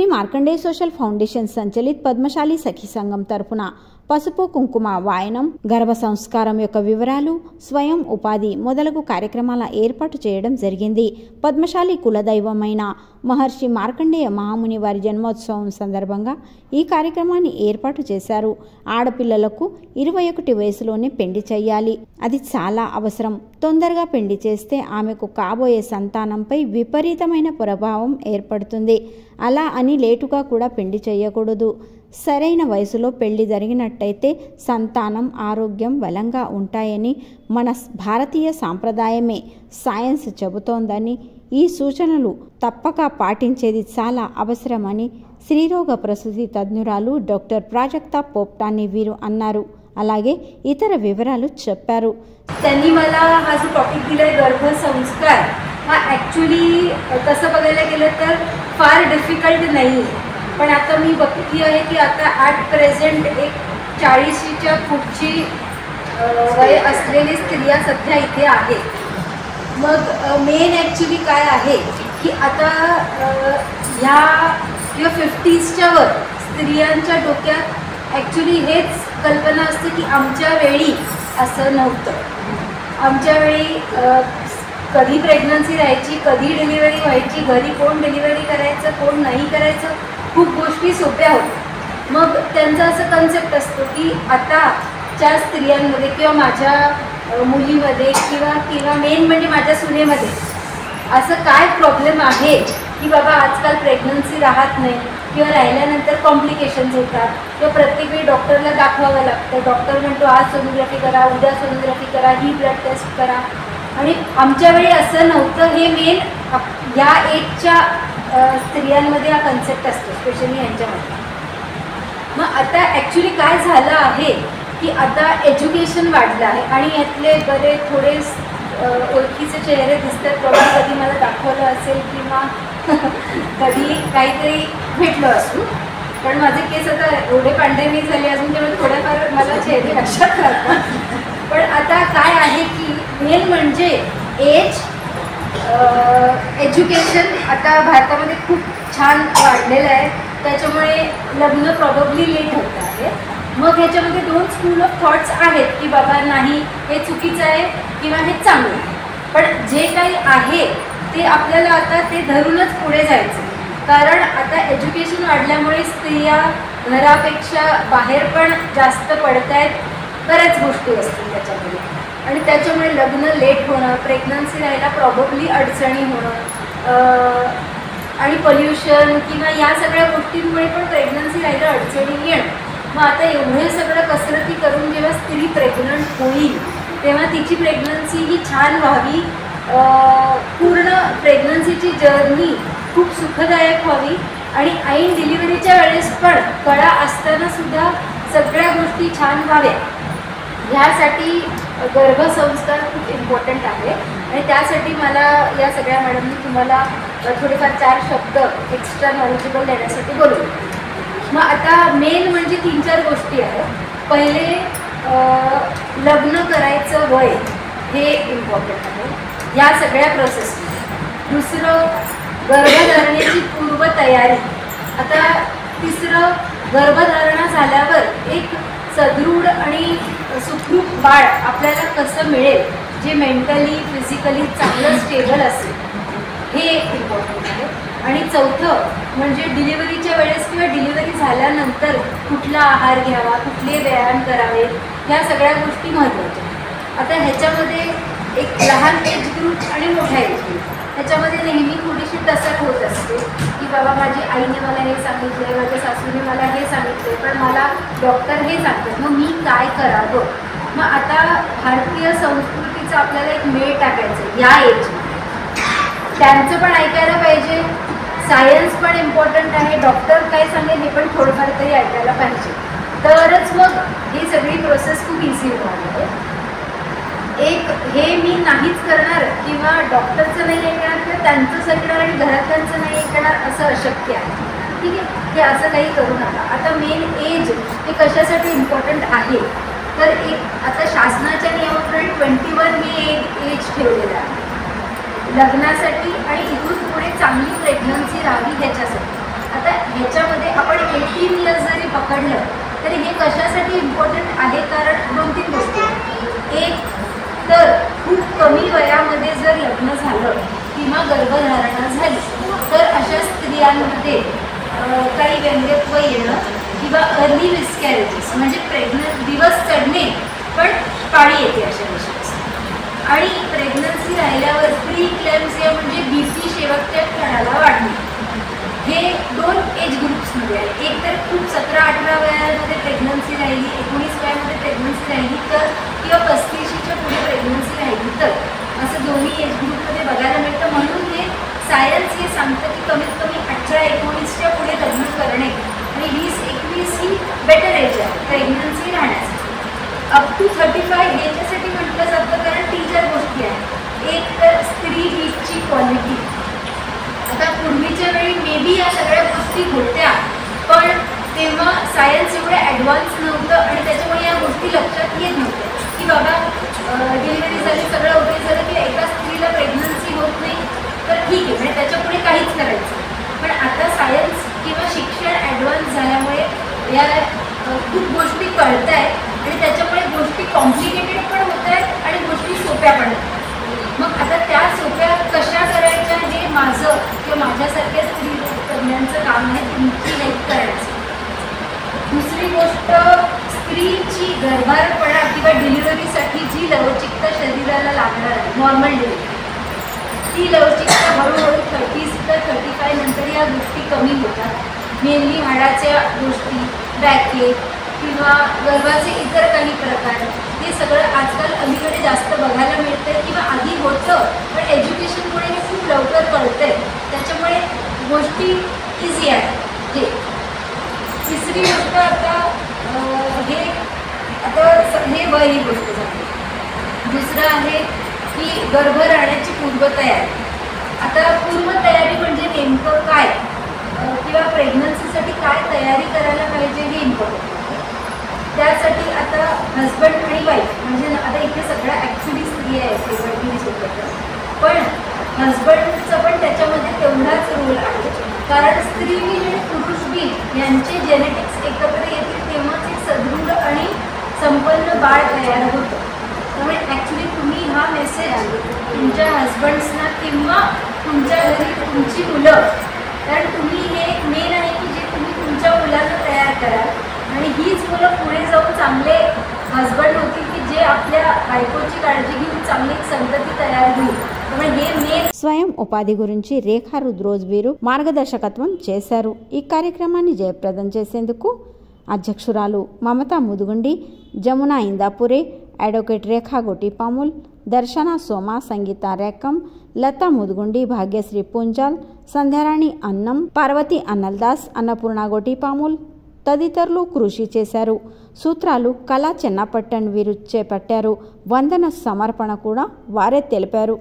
Shri Markandeya social foundation సంచలిత Padmashali సఖీ సంఘం తరపున పసుపు కుంకుమ వాయనం, గర్భ సంస్కారం యొక్క వివరాలు, స్వయం ఉపాధి మొదలగు కార్యక్రమాల ఏర్పాటు చేయడం జరిగింది. పద్మశాలి కులదైవమైన మహర్షి మార్కండేయ మహాముని వారి జన్మోత్సవం సందర్భంగా ఈ కార్యక్రమాన్ని ఏర్పాటు చేశారు. ఆడపిల్లలకు 21 వయసులోనే పెండి చేయాలి. అది చాలా అవసరం. తొందరగా పెండి చేస్తే ఆమెకు కాబోయే సంతానంపై విపరీతమైన ప్రభావం ఏర్పడుతుంది. అలా అని లేటుగా కూడా పెండి చేయకూడదు. సరైన వయసులో పెళ్లి జరిగినట్టయితే సంతానం, ఆరోగ్యం బలంగా ఉంటాయని మన భారతీయ సాంప్రదాయమే సైన్స్ చెబుతోందని, ఈ సూచనలు తప్పక పాటించేది చాలా అవసరమని స్త్రీరోగ ప్రసూతి తజ్ఞురాలు డాక్టర్ प्राजक्ता पोपटानी వీరు అన్నారు. అలాగే ఇతర వివరాలు చెప్పారు. त्यांनी मला हा जो टॉपिक दिलाय गर्भसंस्कार, हा ॲक्च्युली तसं बघायला गेलं तर फार डिफिकल्ट नाही. पण आता मी बघती आहे की आता ॲट प्रेझेंट एक 40च्या पुढची वय असलेली स्त्रिया सध्या इथे आहेत. मग मेन ॲक्च्युली काय आहे की आता ह्या किंवा 50sच्या वर स्त्रियांच्या डोक्यात ॲक्च्युली हेच कल्पना असते की आमच्या वेळी असं नव्हतं. आमच्या वेळी कधी प्रेग्नन्सी राहायची, कधी डिलिव्हरी व्हायची, घरी कोण डिलिव्हरी करायचं, कोण नाही करायचं, खूप गोष्टी सोप्या होत्या. मग त्यांचा असं कन्सेप्ट असतो की आताच्या स्त्रियांमध्ये किंवा माझ्या मुलीमध्ये किंवा मेन म्हणजे माझ्या सुनेमध्ये असं काय प्रॉब्लेम आहे की बाबा आजकाल प्रेग्नन्सी राहत नाही किंवा राहिल्यानंतर कॉम्प्लिकेशन्स होतात किंवा प्रत्येक वेळी डॉक्टरला दाखवावं लागतं. डॉक्टर म्हणतो आज सोनोग्राफी करा, उद्या सोनोग्राफी करा, ही ब्लड टेस्ट करा. आणि आमच्या वेळी असं नव्हतं. हे मेन या एजच्या स्त्रियांमध्ये हा कन्सेप्ट असतो, स्पेशली यांच्यामध्ये. मग आता ॲक्च्युली काय झालं आहे की आता एज्युकेशन वाढलं आहे आणि यातले बरे थोडे ओळखीचे चेहरे दिसतात. प्रॉब्लेम कधी मला दाखवलं असेल किंवा कधी काहीतरी भेटलं असू. पण माझे केस आता एवढे पांढरे झाले अजून, त्यामुळे थोड्याफार मला चेहरे लक्षात राहतात. पण आता काय आहे की मेन म्हणजे एज, एज्युकेशन आता भारतामध्ये खूप छान वाढलेलं आहे. त्याच्यामुळे लग्न प्रॉबब्ली लेट होत आहे. मग ह्याच्यामध्ये 2 स्कूल ऑफ थॉट्स आहेत की बाबा नाही हे चुकीचं आहे किंवा हे चांगलं आहे. पण जे काही आहे ते आपल्याला आता ते धरूनच पुढे जायचं. कारण आता एज्युकेशन वाढल्यामुळे स्त्रिया घरापेक्षा बाहेर पण जास्त पडत आहेत. बऱ्याच गोष्टी असतील त्याच्यामध्ये आणि त्याच्यामुळे लग्न लेट होणं, प्रेग्नन्सी राहायला प्रॉबब्ली अडचणी होणं आणि पोल्युशन किंवा या सगळ्या गोष्टींमुळे पण प्रेग्नन्सी राहायला अडचणी येणं. मग आता एवढे सगळं कसरती करून जेव्हा स्त्री प्रेग्नंट होईल तेव्हा तिची प्रेग्नन्सी ही छान व्हावी, पूर्ण प्रेग्नन्सीची जर्नी खूप सुखदायक व्हावी आणि ऐन डिलिव्हरीच्या वेळेस पण कळा असतानासुद्धा सगळ्या गोष्टी छान व्हाव्या. ह्यासाठी गर्भसंस्कार खूप इम्पॉर्टंट आहे आणि त्यासाठी मला या सगळ्या मॅडमनी तुम्हाला थोडेफार 4 शब्द एक्स्ट्रा नॉलेजेबल देण्यासाठी बोलवलं. मग आता मेन म्हणजे 3-4 गोष्टी आहेत. पहिले लग्न करायचं वय हे इम्पॉर्टंट आहे या सगळ्या प्रोसेसमध्ये. दुसरं गर्भधारणेची पूर्वतयारी. आता तिसरं गर्भधारणा झाल्यावर एक सदृढ आणि सुखरूप बाळ आपल्याला कसं मिळेल जे मेंटली फिजिकली चांगलं स्टेबल असेल, हे एक इम्पॉर्टंट आहे. आणि चौथं म्हणजे डिलिव्हरीच्या वेळेस किंवा डिलिव्हरी झाल्यानंतर कुठला आहार घ्यावा, कुठले व्यायाम करावे, ह्या सगळ्या गोष्टी महत्त्वाच्या. आता ह्याच्यामध्ये एक लहान एज ग्रुप आणि मोठा एज ग्रुप, ह्याच्यामध्ये नेहमी थोडीशी टसट होत असते की बाबा माझी आईने मला हे सांगितलं आहे, माझ्या सासूने मला हे सांगितलं, पण मला डॉक्टर हे सांगतात, मग मी काय करावं. मग आता भारतीय संस्कृतीचं आपल्याला एक मेळ टाकायचं या एजमध्ये. त्यांचं पण ऐकायला पाहिजे, सायन्स पण इम्पॉर्टंट आहे, डॉक्टर काय सांगेल हे पण थोडंफार तरी ऐकायला पाहिजे. तरच मग ही सगळी प्रोसेस खूप इझी होणार आहे. एक हे मी नाहीच करणार किंवा डॉक्टरचं नाही ऐकणार किंवा त्यांचंच ऐकणार आणि घरातल्यांचं नाही ऐकणार असं अशक्य आहे. ठीक आहे, हे असं काही करू नका. आता मेन एज हे कशासाठी इम्पॉर्टंट आहे तर एक आता शासनाच्या नियमाप्रमाणे 21 हे एज ठेवलेलं आहे लग्नासाठी आणि इथून पुढे चांगली प्रेग्नन्सी राहावी ह्याच्यासाठी. आता ह्याच्यामध्ये आपण 18 इयर्स जरी पकडलं तरी हे कशासाठी इम्पॉर्टंट आहे, कारण 2-3 गोष्टी. एक तर खूप कमी वयामध्ये जर लग्न झालं किंवा गर्भधारणा झाली तर अशा स्त्रियांमध्ये काही व्यंगत्व येणं किंवा अर्ली मिसकॅरेजेस म्हणजे प्रेग्नंट दिवस चढणे पण पाळी येते अशा विषयास. आणि प्रेग्नन्सी राहिल्यावर प्री क्लॅम्सिया म्हणजे बीपी शेवटच्या क्षणाला वाढणे. हे 2 एज ग्रुप्समध्ये आहे. एक तर खूप 17-18 वयामध्ये प्रेग्नन्सी राहिली, 19 वयामध्ये प्रेग्नन्सी राहिली तर किंवा 35च्या पुढे प्रेग्नन्सी राहिली तर असं दोन्ही एज ग्रुपमध्ये बघायला मिळतं. म्हणून हे सायन्स हे सांगतं की कमीत कमी 18-19च्या पुढे लग्न करणे आणि 20-21 ही बेटर एज आहे प्रेग्नन्सी राहण्यासाठी. अप टू 35 ह्याच्यासाठी म्हटलं जातं कारण 3-4 गोष्टी आहेत. एक तर स्त्री हीची क्वालिटी. आता पूर्वीच्या वेळी मे बी या सगळ्या गोष्टी होत्या पण तेव्हा सायन्स एवढं ॲडव्हान्स नव्हतं आणि त्याच्यामुळे या गोष्टी लक्षात येत नव्हत्या की बाबा डिलिव्हरी झाली, सगळं ओके झालं की एका स्त्रीला प्रेग्नन्सी होत नाही तर ठीक आहे म्हणजे त्याच्यापुढे काहीच करायचं. पण आता सायन्स किंवा शिक्षण ॲडव्हान्स झाल्यामुळे या खूप गोष्टी कळत आहेत आणि त्याच्यामुळे गोष्टी कॉम्प्लिकेटेड पण होत आहेत आणि गोष्टी सोप्या पण होत आहेत. मग आता त्या सोप्या कशा करायच्या हे माझं किंवा माझ्यासारख्या स्त्री तज्ञांचं काम आहे तुमची हेल्प करायचं. दुसरी गोष्ट, स्त्रीची गर्भारपणा किंवा डिलिव्हरीसाठी जी लवचिकता शरीराला लागणार आहे नॉर्मल डिलिव्हरी, ती लवचिकता हळूहळू 30 ते 35 नंतर या गोष्टी कमी होतात. मेनली हाडाच्या गोष्टी, बॅकेक किंवा गर्भाचे इतर काही प्रकार हे सगळं आजकाल अलीकडे जास्त बघायला मिळतं किंवा आधी होतं पण एज्युकेशनमुळे हे खूप लवकर कळतं आहे त्याच्यामुळे गोष्टी इझी आहेत. हे तिसरी गोष्ट आता हे वय ही गोष्ट झाली. दुसरं आहे की गर्भ राहण्याची पूर्वतयारी. आता पूर्वतयारी म्हणजे नेमकं काय किंवा प्रेग्नन्सीसाठी काय तयारी करायला पाहिजे हे इम्पॉर्टंट. त्यासाठी आता हजबंड आणि वाईफ म्हणजे आता इथे सगळ्या ॲक्च्युली स्त्रिया आहेत पण हजबंडचं पण त्याच्यामध्ये तेवढाच रोल आहे कारण स्त्री बीज आणि पुरुष बीज यांचे जेनेटिक्स एकत्र येतील तेव्हाच एक सदृढ आणि संपन्न बाळ तयार होतं. त्यामुळे ॲक्च्युली तुम्ही हा मेसेज तुमच्या हजबंड्सना किंवा तुमच्या घरी तुमची मुलं, कारण तुम्ही हे मेन आहे की जे तुम्ही तुमच्या मुलांना तयार कराल आणि हीच मुलं पुढे जाऊन चांगले हजबंड होतील की जे आपल्या बायकोची काळजी घेऊन चांगली संतती तयार होईल. त्यामुळे हे मेन. స్వయం ఉపాధి గురించి రేఖా రుద్రోజ్ వీరు మార్గదర్శకత్వం చేశారు. ఈ కార్యక్రమాన్ని జయప్రదం చేసేందుకు అధ్యక్షురాలు మమతా ముదుగుండి, జమునా ఇందాపురే, అడ్వకేట్ రేఖా గోటిపాముల్, దర్శన సోమా, సంగీత రేకం, లతా ముదుగుండి, భాగ్యశ్రీ పుంజాల్, సంధ్యారాణి అన్నం, పార్వతి అన్నల్దాస్, అన్నపూర్ణ గోటిపాముల్ తదితరులు కృషి చేశారు. సూత్రాలు కళా చెన్నపట్టణ్ వీరు చేపట్టారు. వందన సమర్పణ కూడా వారే తెలిపారు.